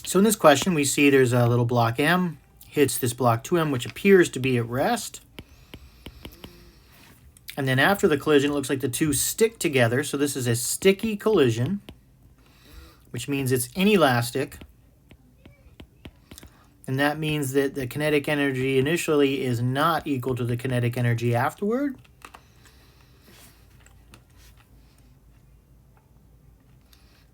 So in this question, we see there's a little block M, hits this block 2M, which appears to be at rest. And then after the collision, it looks like the two stick together. So this is a sticky collision, which means it's inelastic. And that means that the kinetic energy initially is not equal to the kinetic energy afterward.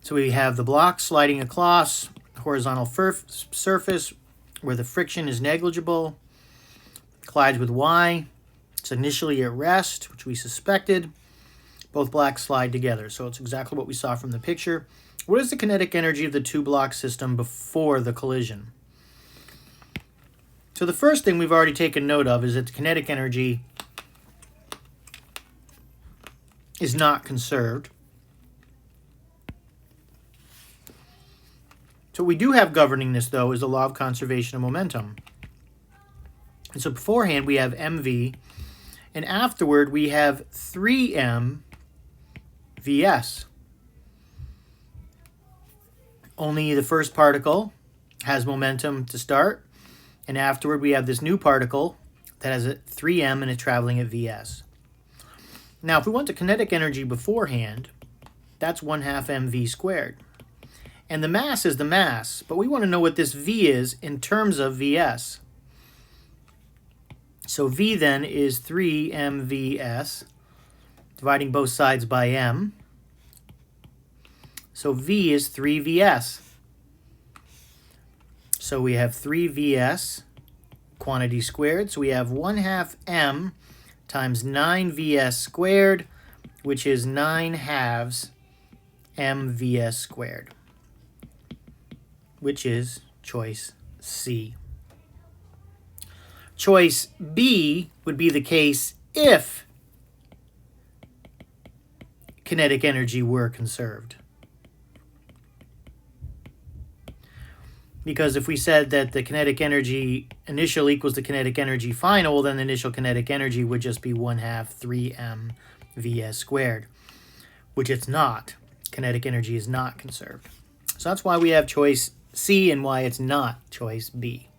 So we have the block sliding across the horizontal surface where the friction is negligible, collides with Y. It's initially at rest, which we suspected. Both blocks slide together. So it's exactly what we saw from the picture. What is the kinetic energy of the two-block system before the collision? So the first thing we've already taken note of is that the kinetic energy is not conserved. So what we do have governing this, though, is the law of conservation of momentum. And so beforehand, we have mv, and afterward, we have 3m vs. Only the first particle has momentum to start, and afterward, we have this new particle that has a 3m and it's traveling at vs. Now, if we want the kinetic energy beforehand, that's 1/2 mv squared. And the mass is the mass, but we want to know what this v is in terms of vs. So v then is 3mvs, dividing both sides by m. So v is 3vs. So we have 3vs quantity squared. So we have 1/2 m times 9vs squared, which is 9/2 mvs squared, which is choice C. Choice B would be the case if kinetic energy were conserved. Because if we said that the kinetic energy initial equals the kinetic energy final, then the initial kinetic energy would just be 1/2 3m vs squared, which it's not. Kinetic energy is not conserved. So that's why we have choice C and why it's not choice B.